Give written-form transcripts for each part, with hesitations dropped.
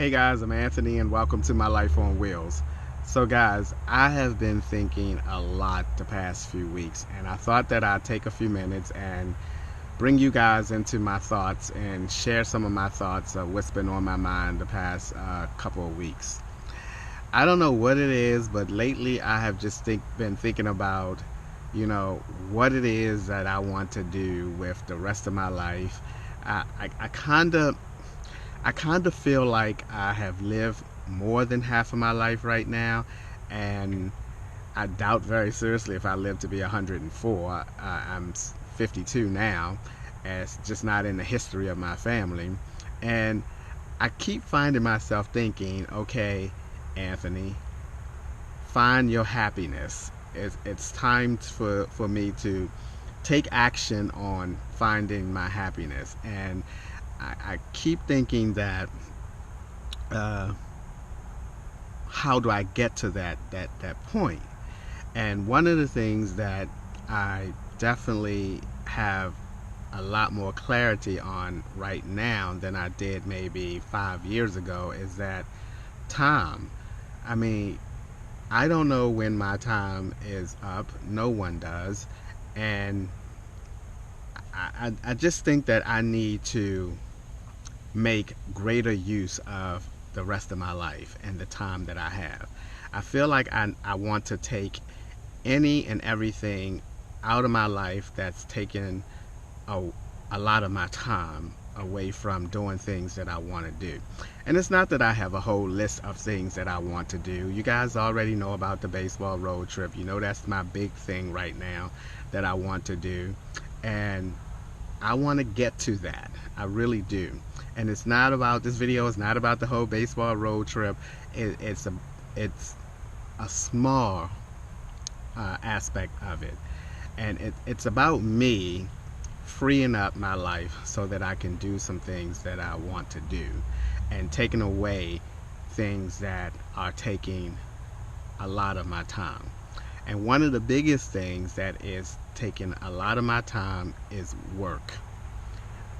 Hey guys, I'm Anthony and welcome to my Life on Wheels. So guys, I have been thinking a lot the past few weeks and I thought that I'd take a few minutes and bring you guys into my thoughts and share some of my thoughts of what's been on my mind the past couple of weeks. I don't know what it is, but lately I have just been thinking about, what it is that I want to do with the rest of my life. I kind of feel like I have lived more than half of my life right now, and I doubt very seriously if I live to be 104. I'm 52 now, and it's just not in the history of my family. And I keep finding myself thinking, okay, Anthony, find your happiness. It's time for me to take action on finding my happiness. And I keep thinking that uh, how do I get to that point? And one of the things that I definitely have a lot more clarity on right now than I did maybe 5 years ago is that time. I mean, I don't know when my time is up. No one does. And I just think that I need to make greater use of the rest of my life and the time that I have. I feel like I want to take any and everything out of my life that's taken a, a lot of my time away from doing things that I want to do. And it's not that I have a whole list of things that I want to do. You guys already know about the baseball road trip. You know that's my big thing right now that I want to do. And I want to get to that. I really do. And it's not about this video. It's not about the whole baseball road trip. It's a small aspect of it, and it's about me freeing up my life so that I can do some things that I want to do, and taking away things that are taking a lot of my time. And one of the biggest things that is taking a lot of my time is work.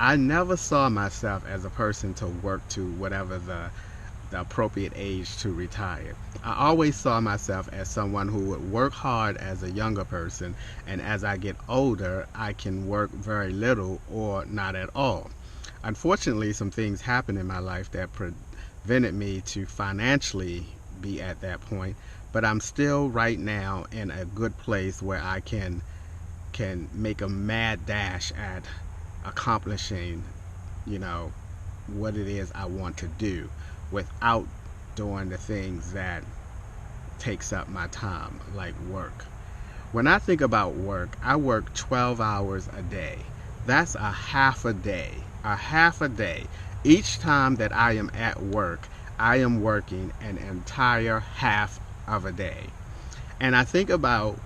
I never saw myself as a person to work to whatever the appropriate age to retire. I always saw myself as someone who would work hard as a younger person, and as I get older, I can work very little or not at all. Unfortunately, some things happened in my life that prevented me to financially be at that point, but I'm still right now in a good place where I can make a mad dash at accomplishing, you know, what it is I want to do without doing the things that takes up my time, like work. When I think about work, I work 12 hours a day. That's a half a day. A half a day. Each time that I am at work, I am working an entire half of a day. And I think about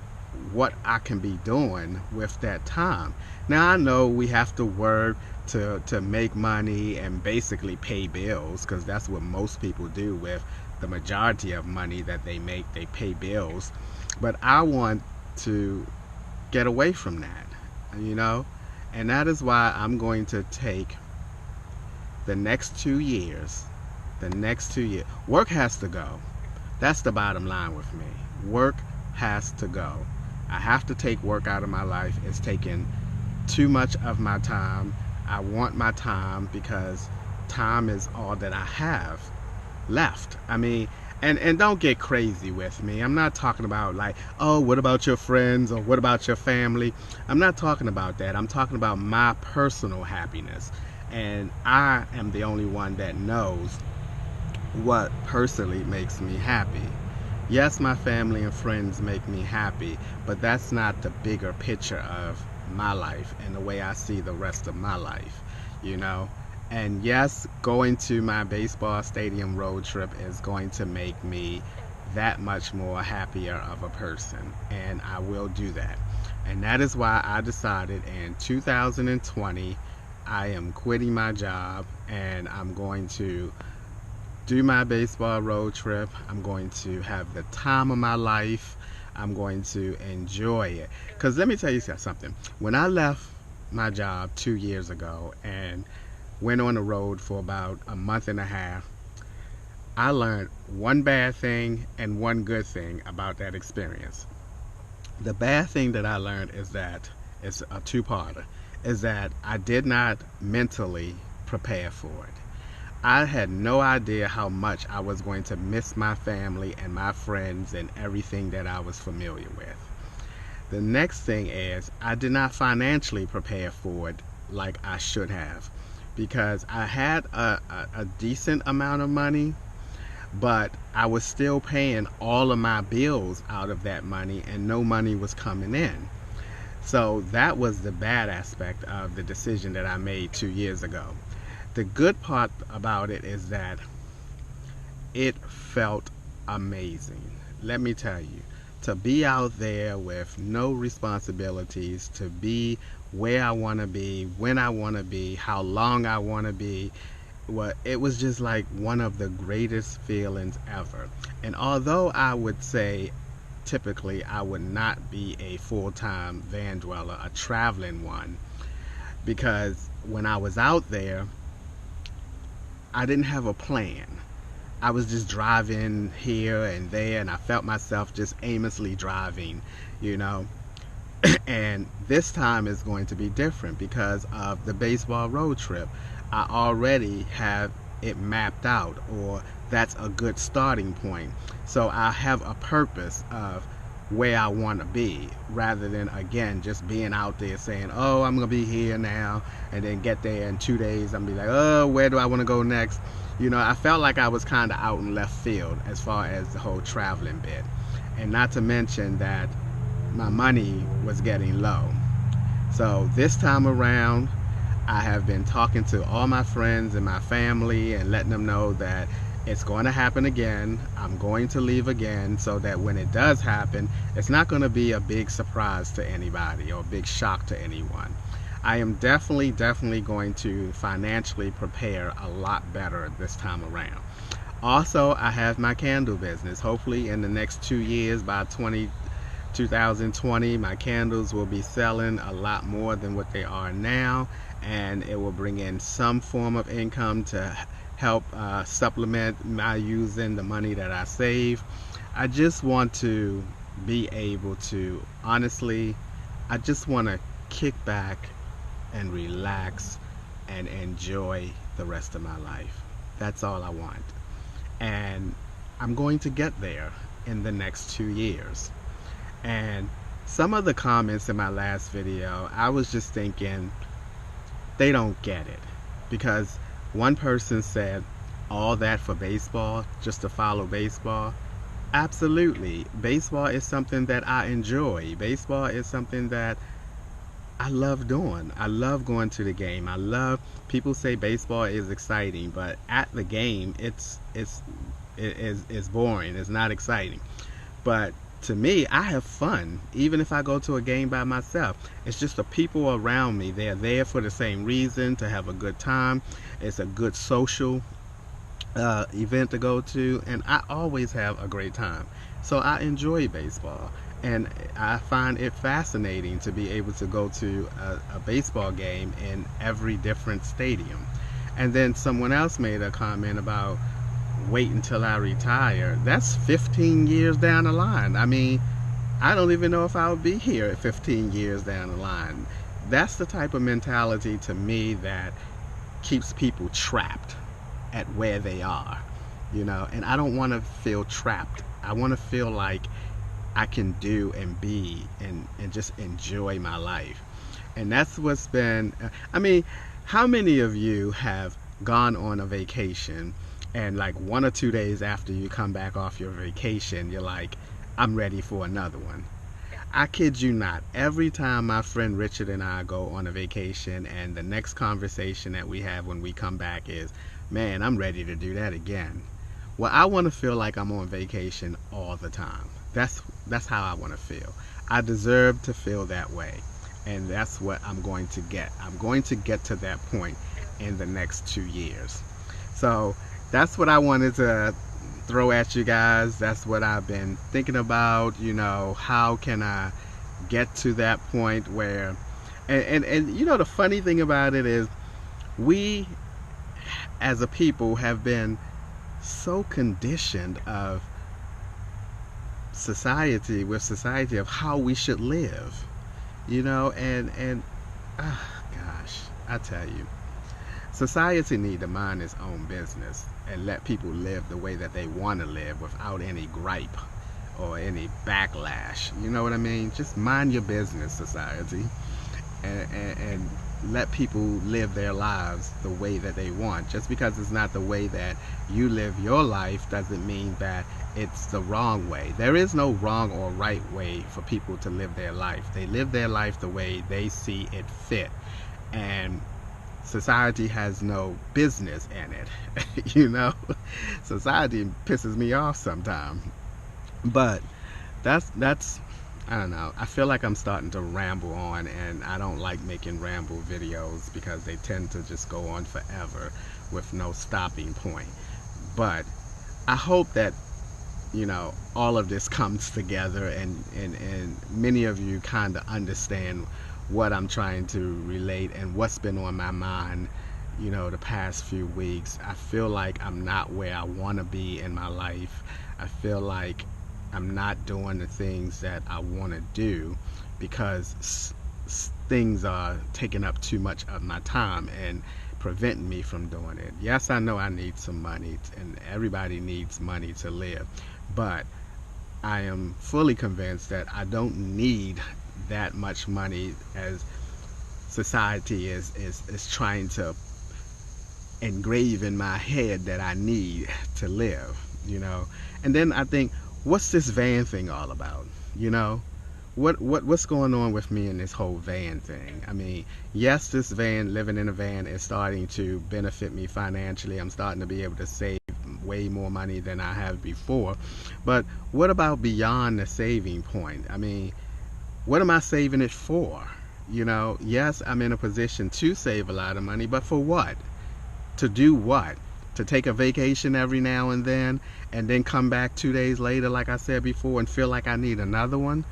what I can be doing with that time. Now I know we have to work to make money and basically pay bills, because that's what most people do with the majority of money that they make. They pay bills. But I want to get away from that, you know? And that is why I'm going to take the next 2 years, work has to go. That's the bottom line with me. Work has to go. I have to take work out of my life. It's taking too much of my time. I want my time because time is all that I have left. I mean, and don't get crazy with me. I'm not talking about like, oh, what about your friends or what about your family? I'm not talking about that. I'm talking about my personal happiness. And I am the only one that knows what personally makes me happy. Yes, my family and friends make me happy, but that's not the bigger picture of my life and the way I see the rest of my life, you know? And yes, going to my baseball stadium road trip is going to make me that much more happier of a person, and I will do that. And that is why I decided in 2020 I am quitting my job and I'm going to do my baseball road trip. I'm going to have the time of my life. I'm going to enjoy it. Because let me tell you something. When I left my job 2 years ago and went on the road for about a month and a half, I learned one bad thing and one good thing about that experience. The bad thing that I learned is that it's a two-parter, is that I did not mentally prepare for it. I had no idea how much I was going to miss my family and my friends and everything that I was familiar with. The next thing is I did not financially prepare for it like I should have, because I had a decent amount of money, but I was still paying all of my bills out of that money and no money was coming in. So that was the bad aspect of the decision that I made 2 years ago. The good part about it is that it felt amazing. Let me tell you, to be out there with no responsibilities, to be where I want to be, when I want to be, how long I want to be, well, it was just like one of the greatest feelings ever. And although I would say typically I would not be a full-time van dweller, a traveling one, because when I was out there, I didn't have a plan. I was just driving here and there, and I felt myself just aimlessly driving, you know. And this time is going to be different because of the baseball road trip. I already have it mapped out, or that's a good starting point. So I have a purpose of where I want to be, rather than again just being out there saying, oh, I'm gonna be here now, and then get there in 2 days I'm be like, oh, where do I want to go next? You know, I felt like I was kind of out in left field as far as the whole traveling bit, and not to mention that my money was getting low. So this time around, I have been talking to all my friends and my family and letting them know that it's going to happen again. I'm going to leave again, so that when it does happen, it's not going to be a big surprise to anybody or a big shock to anyone. I am definitely going to financially prepare a lot better this time around. Also, I have my candle business. Hopefully in the next 2 years, by 2020, my candles will be selling a lot more than what they are now, and it will bring in some form of income to help supplement my using the money that I save. I just want to be able to, honestly, I just want to kick back and relax and enjoy the rest of my life. That's all I want. And I'm going to get there in the next 2 years. And some of the comments in my last video, I was just thinking, they don't get it. Because one person said, all that for baseball, just to follow baseball. Absolutely. Baseball is something that I enjoy. Baseball is something that I love doing. I love going to the game. I love, people say baseball is exciting, but at the game, it's boring. It's not exciting. But to me, I have fun, even if I go to a game by myself. It's just the people around me. They're there for the same reason, to have a good time. It's a good social event to go to, and I always have a great time. So I enjoy baseball, and I find it fascinating to be able to go to a baseball game in every different stadium. And then someone else made a comment about wait until I retire. That's 15 years down the line. I mean, I don't even know if I'll be here at 15 years down the line. That's the type of mentality to me that keeps people trapped at where they are, you know. And I don't want to feel trapped. I want to feel like I can do and be and just enjoy my life. And that's what's been, I mean, how many of you have gone on a vacation and like 1 or 2 days after you come back off your vacation, you're like, I'm ready for another one? I kid you not. Every time my friend Richard and I go on a vacation, and the next conversation that we have when we come back is, man, I'm ready to do that again. Well, I want to feel like I'm on vacation all the time. That's how I want to feel. I deserve to feel that way. And that's what I'm going to get. I'm going to get to that point in the next 2 years. So that's what I wanted to throw at you guys. That's what I've been thinking about, you know, how can I get to that point where, and you know, the funny thing about it is, we as a people have been so conditioned of society of how we should live, and gosh, I tell you, society need to mind its own business and let people live the way that they want to live without any gripe or any backlash. You know what I mean? Just mind your business, society, and let people live their lives the way that they want. Just because it's not the way that you live your life doesn't mean that it's the wrong way. There is no wrong or right way for people to live their life. They live their life the way they see it fit. And society has no business in it. Society pisses me off sometimes. But that's I don't know. I feel like I'm starting to ramble on, and I don't like making ramble videos because they tend to just go on forever with no stopping point. But I hope that all of this comes together, and many of you kind of understand what I'm trying to relate and what's been on my mind the past few weeks. I feel like I'm not where I want to be in my life. I feel like I'm not doing the things that I want to do because things are taking up too much of my time and preventing me from doing it. Yes, I know I need some money, and everybody needs money to live, but I am fully convinced that I don't need that much money as society is trying to engrave in my head that I need to live. And then I think, what's this van thing all about? What's going on with me in this whole van thing? I mean, yes, this van, living in a van, is starting to benefit me financially. I'm starting to be able to save way more money than I have before. But what about beyond the saving point? I mean, what am I saving it for? Yes, I'm in a position to save a lot of money, but for what? To do what? To take a vacation every now and then come back 2 days later, like I said before, and feel like I need another one?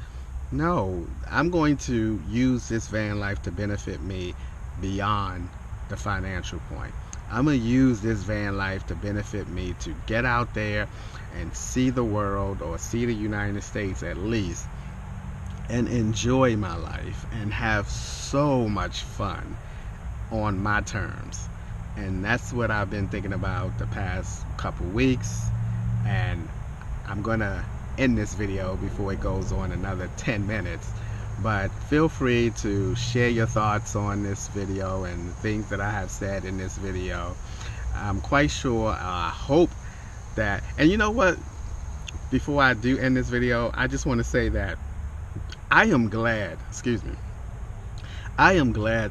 No, I'm going to use this van life to benefit me beyond the financial point. I'm going to use this van life to benefit me to get out there and see the world, or see the United States at least, and enjoy my life and have so much fun on my terms. And that's what I've been thinking about the past couple weeks. And I'm gonna end this video before it goes on another 10 minutes. But feel free to share your thoughts on this video and the things that I have said in this video. I'm quite sure, I hope that, and you know what, before I do end this video, I just want to say that I am glad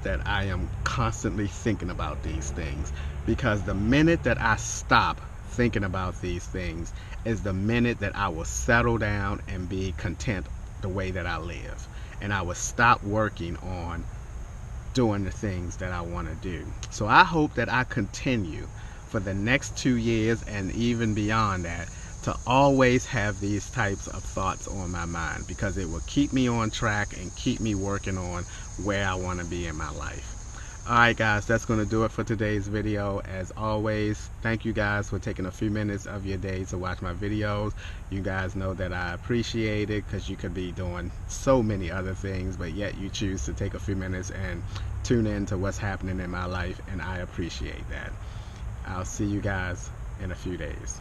that I am constantly thinking about these things, because the minute that I stop thinking about these things is the minute that I will settle down and be content the way that I live, and I will stop working on doing the things that I want to do. So I hope that I continue for the next 2 years and even beyond that to always have these types of thoughts on my mind, because it will keep me on track and keep me working on where I want to be in my life. Alright guys, that's going to do it for today's video. As always, thank you guys for taking a few minutes of your day to watch my videos. You guys know that I appreciate it, because you could be doing so many other things, but yet you choose to take a few minutes and tune in to what's happening in my life, and I appreciate that. I'll see you guys in a few days.